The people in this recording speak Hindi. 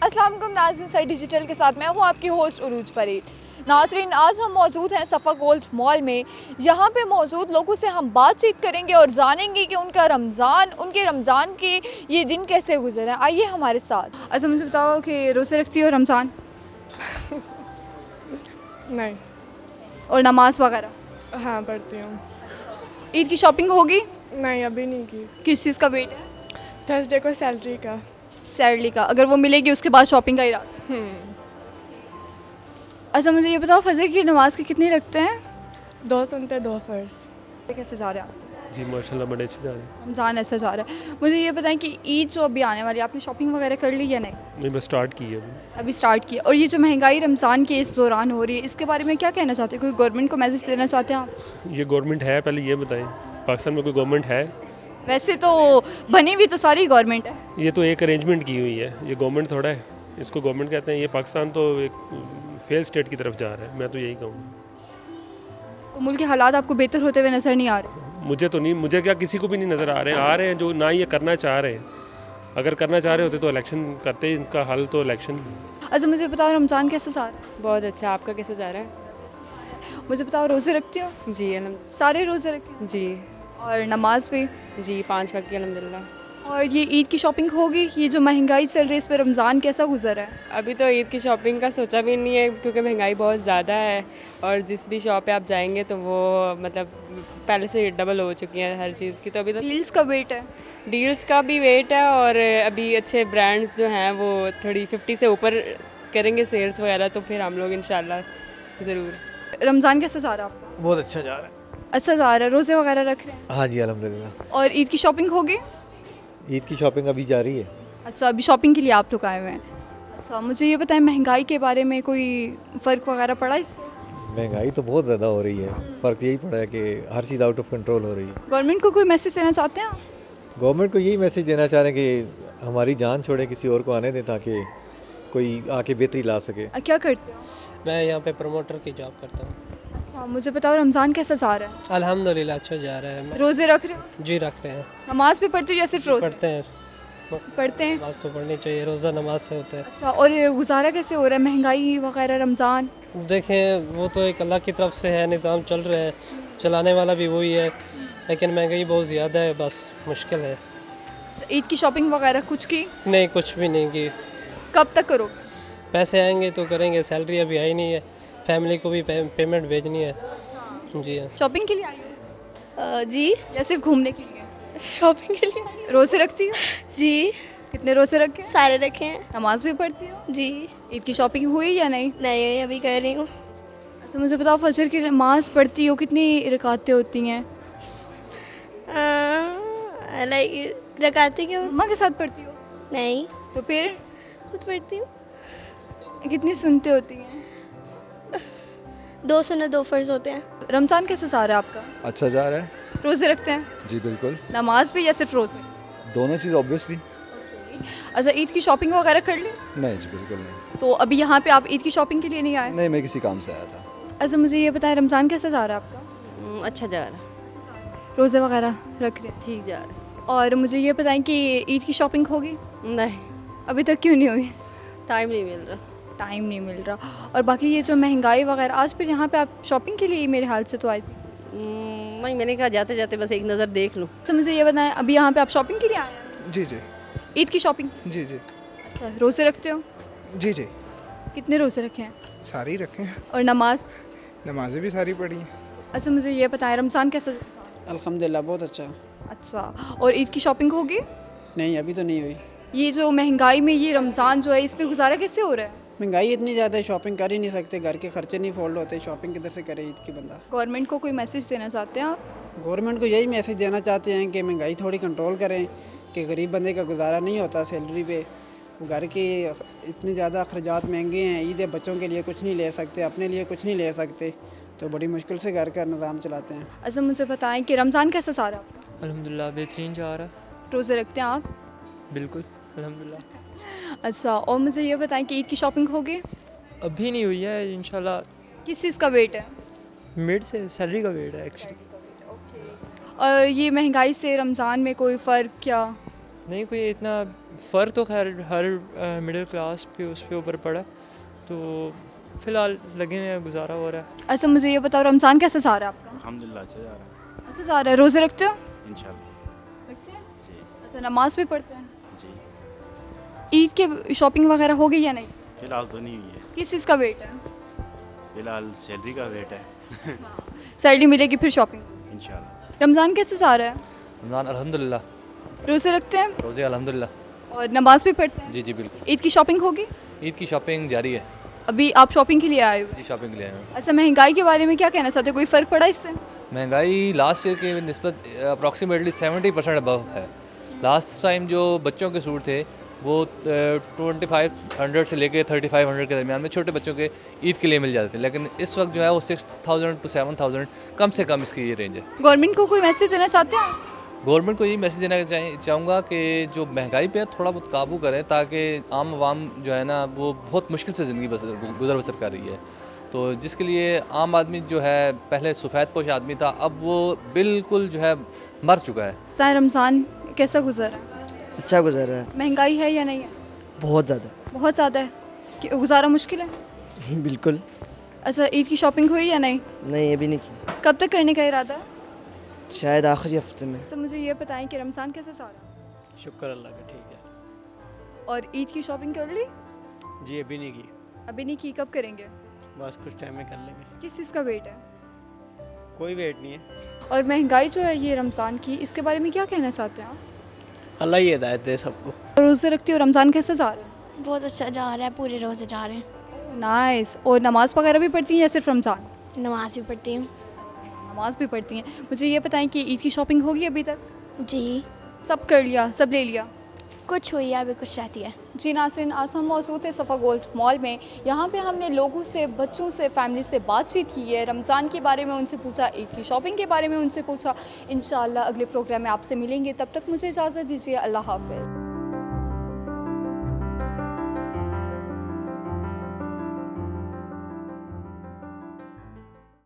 अस्सलाम वालेकुम नाज़रीन, सर डिजिटल के साथ मैं हूँ आपकी होस्ट उरूज फरीद। नाज़रीन, आज हम मौजूद हैं सफ़ा गोल्ड मॉल में। यहाँ पे मौजूद लोगों से हम बातचीत करेंगे और जानेंगे कि उनके रमज़ान के ये दिन कैसे गुजरे हैं। आइए हमारे साथ। अच्छा, मुझे बताओ कि रोज़े रखती हो रमज़ान? नहीं। और नमाज वगैरह? हाँ, पढ़ती हूँ। ईद की शॉपिंग होगी? नहीं, अभी नहीं की। किस चीज़ का वेट है? थर्सडे को सैलरी का। सैलरी का। अगर वो मिलेगी उसके बाद शॉपिंग का इरादा? अच्छा, मुझे ये बताओ फजर की नमाज के कितने रखते हैं? 2 सुनते 2 फ़र्ज़। कैसे जा रहे हैं आप? जी माशाल्लाह बड़े अच्छे जा रहे हैं। रमज़ान ऐसा जा रहा है। मुझे ये बताएं कि ईद जो अभी आने वाली है, आपने शॉपिंग वगैरह कर ली या नहीं? नहीं, बस स्टार्ट की है अभी स्टार्ट किया। और ये जो महंगाई रमज़ान के इस दौरान हो रही है, इसके बारे में क्या कहना चाहते हैं? कोई गवर्नमेंट को मैसेज देना चाहते हैं आप? ये गवर्नमेंट है, पहले ये बताएं पाकिस्तान में कोई गवर्नमेंट है? वैसे तो बनी हुई तो सारी गवर्नमेंट है। ये तो एक अरेंजमेंट की हुई है, ये गवर्नमेंट थोड़ा है। इसको गवर्नमेंट कहते हैं। ये पाकिस्तान तो एक फेल स्टेट की तरफ जा रहा है, मैं तो यही कहूँगा। तो मुल्क के हालात आपको बेहतर होते हुए नज़र नहीं आ रहे? मुझे तो नहीं, मुझे क्या किसी को भी नहीं नज़र आ रहे हैं जो ना ये करना चाह रहे हैं। अगर करना चाह रहे होते तो इलेक्शन करते, इनका हल तो इलेक्शन। अच्छा, मुझे बताओ रमज़ान कैसे जा रहा है? बहुत अच्छा। आपका कैसे जा रहा है? मुझे बताओ रोज़े रखती हो? जी अलहमद सारे रोज़े रखे? जी और नमाज भी? जी 5 वक्त की अल्हम्दुलिल्लाह। और ये ईद की शॉपिंग होगी? ये जो महंगाई चल रही है, इस पर रमज़ान कैसा गुजरा है? अभी तो ईद की शॉपिंग का सोचा भी नहीं है क्योंकि महंगाई बहुत ज़्यादा है और जिस भी शॉप पे आप जाएंगे तो वो मतलब पहले से डबल हो चुकी है हर चीज़ की। तो अभी तो डील्स का वेट है? डील्स का भी वेट है और अभी अच्छे ब्रांड्स जो हैं वो थोड़ी 50 से ऊपर करेंगे सेल्स वगैरह, तो फिर हम लोग इंशाल्लाह ज़रूर। रमज़ान कैसा जा रहा है आपका? बहुत अच्छा जा रहा है। अच्छा जा रहा है। रोज़े वगैरह रख रहे हैं? हाँ जी अल्हम्दुलिल्लाह। और ईद की शॉपिंग होगी? ईद की शॉपिंग अभी जारी है। अच्छा, अभी शॉपिंग के लिए आप लोग आए हुए हैं। अच्छा, मुझे ये बताएं महंगाई के बारे में कोई फ़र्क वगैरह पड़ा इससे? महंगाई तो बहुत ज़्यादा हो रही है। फ़र्क यही पड़ा है कि हर चीज़ आउट ऑफ कंट्रोल हो रही है। गवर्नमेंट को कोई मैसेज देना चाहते हैं आप? गवर्नमेंट को यही मैसेज देना चाह रहे हैं कि हमारी जान छोड़े, किसी और को आने दें ताकि कोई आके बेहतरी ला सके। क्या करते हो? मैं यहाँ पे प्रमोटर की जॉब करता हूँ। अच्छा, मुझे बताओ रमज़ान कैसा जा रहा है? अल्हम्दुलिल्लाह अच्छा जा रहा है। रोज़े रख रहे हो? जी रख रहे हैं। नमाज भी पढ़ते हो या सिर्फ रोज़े पढ़ते हैं। पढ़ते हैं? नमाज तो पढ़नी चाहिए, रोज़ा नमाज से होता है। अच्छा, और ये गुजारा कैसे हो रहा है महंगाई वगैरह रमज़ान? देखें वो तो एक अल्लाह की तरफ से है, निज़ाम चल रहा है, चलाने वाला भी वही है, लेकिन महंगाई बहुत ज़्यादा है, बस मुश्किल है। अच्छा, ईद की शॉपिंग वगैरह कुछ की? नहीं कुछ भी नहीं की। कब तक करो? पैसे आएंगे तो करेंगे, सैलरी अभी आई नहीं है, फैमिली को भी पेमेंट भेजनी है। जी हाँ। शॉपिंग के लिए आई हो जी या सिर्फ घूमने के लिए? शॉपिंग के लिए। रोज़े रखती हो? जी कितने रोज़े रखे? सारे रखे हैं। नमाज भी पढ़ती हो? जी ईद की शॉपिंग हुई या नहीं? नहीं अभी कर रही हूँ। अच्छा, मुझे बताओ फजर की नमाज पढ़ती हो, कितनी रकातें होती हैं? लाइक रकाते क्यों? मम्मा के साथ पढ़ती हो? नहीं तो फिर खुद पढ़ती हूँ। कितनी सुनते होती हैं? 2 सुन्नत 2 फ़र्ज़ होते हैं। रमज़ान कैसा जा रहा है आपका? अच्छा जा रहा है। रोज़े रखते हैं? जी बिल्कुल, नमाज भी या सिर्फ रोज़े? दोनों चीज़ ऑब्वियसली। अच्छा, ईद की शॉपिंग वगैरह कर ली? नहीं जी बिल्कुल नहीं। तो अभी यहाँ पे आप ईद की शॉपिंग के लिए नहीं आए? नहीं, मैं किसी काम से आया था। अच्छा, मुझे ये बताएं रमज़ान कैसा जा रहा है आपका? अच्छा जा रहा है। रोज़े वगैरह रख रहे हैं? ठीक जा रहा और मुझे ये बताएं कि ईद की शॉपिंग होगी? है। नहीं, अभी तक क्यों नहीं हुई? टाइम नहीं मिल रहा। टाइम नहीं मिल रहा। और बाकी ये जो महंगाई वगैरह, आज फिर यहाँ पे आप शॉपिंग के लिए ही मेरे हाल से तो आई थी। वही मैंने कहा जाते जाते बस एक नज़र देख लूँ। अच्छा, मुझे ये बताएं अभी यहाँ पे आप शॉपिंग के लिए आए हैं? जी जी ईद की शॉपिंग? जी जी अच्छा, रोज़े रखते हो? जी जी कितने रोज़े रखे हैं? सारी रखे हैं। और नमाज? नमाजें भी सारी पढ़ी हैं। अच्छा, मुझे ये बताएं रमज़ान कैसा जा रहा है? अल्हम्दुलिल्लाह बहुत अच्छा। अच्छा, और ईद की शॉपिंग होगी? नहीं अभी तो नहीं हुई। ये जो महंगाई में ये रमज़ान जो है, इस पे गुजारा कैसे हो रहा है? महंगाई इतनी ज़्यादा है, शॉपिंग कर ही नहीं सकते, घर के खर्चे नहीं फोल्ड होते, शॉपिंग किधर से करे ईद की बंदा। गवर्नमेंट को कोई मैसेज देना चाहते हैं आप? गवर्नमेंट को यही मैसेज देना चाहते हैं कि महंगाई थोड़ी कंट्रोल करें, कि गरीब बंदे का गुजारा नहीं होता सैलरी पे, घर के इतने ज़्यादा अखराजात महंगे हैं, ईद है बच्चों के लिए कुछ नहीं ले सकते, अपने लिए कुछ नहीं ले सकते, तो बड़ी मुश्किल से घर का निज़ाम चलाते हैं। अच्छा, मुझे बताएं कि रमज़ान कैसा जा रहा है? अल्हम्दुलिल्लाह बेहतरीन जा रहा है। रोज़े रखते हैं आप? बिल्कुल अल्हम्दुलिल्लाह। अच्छा, और मुझे ये बताएं कि ईद की शॉपिंग होगी? अभी नहीं हुई है, इंशाल्लाह किस चीज़ का वेट है? मिड से सैलरी का वेट है एक्चुअली। और ये महंगाई से रमज़ान में कोई फ़र्क क्या? नहीं कोई इतना फ़र्क तो खैर हर मिडिल क्लास पे उस पे ऊपर पड़ा, तो फ़िलहाल लगे हुए हैं, गुजारा हो रहा है। अच्छा मुझे ये बताओ, रमज़ान कैसे जा रहा है आपका? अल्हम्दुलिल्लाह अच्छा जा रहा है अच्छा जा रहा है। रोज़े रखते हो? इंशाल्लाह रखते हैं। जी अच्छा नमाज भी पढ़ते हैं? जी। ईद के शॉपिंग वगैरह हो गई या नहीं? फ़िलहाल तो नहीं हुई है, किस चीज़ का वेट है? फ़िलहाल सैलरी का वेट है सैलरी मिलेगी फिर शॉपिंग। इंशाल्लाह। रमज़ान कैसे जा रहा है? रमज़ान अल्हम्दुलिल्लाह, रोज़े रखते हैं रोज़े अल्हम्दुलिल्लाह। और नमाज भी पढ़ते हैं? जी जी बिल्कुल। ईद की शॉपिंग होगी? ईद की शॉपिंग जारी है। अभी आप शॉपिंग के लिए आए हो? जी शॉपिंग के लिए आए हैं। अच्छा महंगाई के बारे में क्या कहना चाहते हो, कोई फ़र्क पड़ा इससे? महंगाई लास्ट ईयर के निस्बत अप्रॉक्सीमेटली 70% अबव है। लास्ट टाइम जो बच्चों के सूट थे वो 2500 से लेके 3500 के दरमियान में छोटे बच्चों के ईद के लिए मिल जाते थे, लेकिन इस वक्त जो है वो 6000 to 7000 कम से कम इसकी ये रेंज है। गवर्नमेंट को कोई मैसेज देना चाहते हैं? गवर्नमेंट को यही मैसेज देना चाहूँगा कि जो महंगाई पे है थोड़ा बहुत काबू करें, ताकि आम आवाम जो है ना वो बहुत मुश्किल से ज़िंदगी गुजर बसर कर रही है। तो जिसके लिए आम आदमी जो है पहले सफ़ेद पोश आदमी था, अब वो बिल्कुल जो है मर चुका है। ताकि रमज़ान कैसा गुजरा? अच्छा गुजर रहा महंगाई है या नहीं है? है, बहुत ज़्यादा। बहुत ज़्यादा है कि गुजारा मुश्किल है। बिल्कुल अच्छा ईद की शॉपिंग हुई या नहीं? नहीं, अभी नहीं की, कब तक करने का इरादा है? शायद आखिरी हफ्ते में। अच्छा मुझे ये बताएं कि रमज़ान कैसे जा रहा है? शुक्र अल्लाह का, ठीक है। और ईद की शॉपिंग कर ली? जी अभी नहीं की, अभी नहीं की, कब करेंगे? बस कुछ टाइम में कर लेंगे। किस चीज़ का वेट है? कोई वेट नहीं है। और महंगाई जो है ये रमज़ान की, इसके बारे में क्या कहना चाहते हैं आप? अल्लाह ही हिदायत दे सबको। रोज़े रखती हो, रमज़ान कैसे जा रहा है? बहुत अच्छा जा रहा है, पूरे रोज़े जा रहे हैं। नाइस। और नमाज़ वगैरह भी पढ़ती हैं या सिर्फ रमज़ान? नमाज भी पढ़ती हूँ। नमाज़ भी पढ़ती हैं। मुझे ये बताएं कि ईद की शॉपिंग होगी अभी तक? जी सब कर लिया, सब ले लिया? कुछ हुई है, अभी कुछ रहती है। जी नाज़रीन, आज हम मौजूद थे सफ़ा गोल्ड मॉल में। यहाँ पे हमने लोगों से, बच्चों से, फैमिली से बातचीत की है। रमज़ान के बारे में उनसे पूछा, ईद की शॉपिंग के बारे में उनसे पूछा। इंशाअल्लाह अगले प्रोग्राम में आपसे मिलेंगे, तब तक मुझे इजाज़त दीजिए। अल्लाह हाफ़िज़।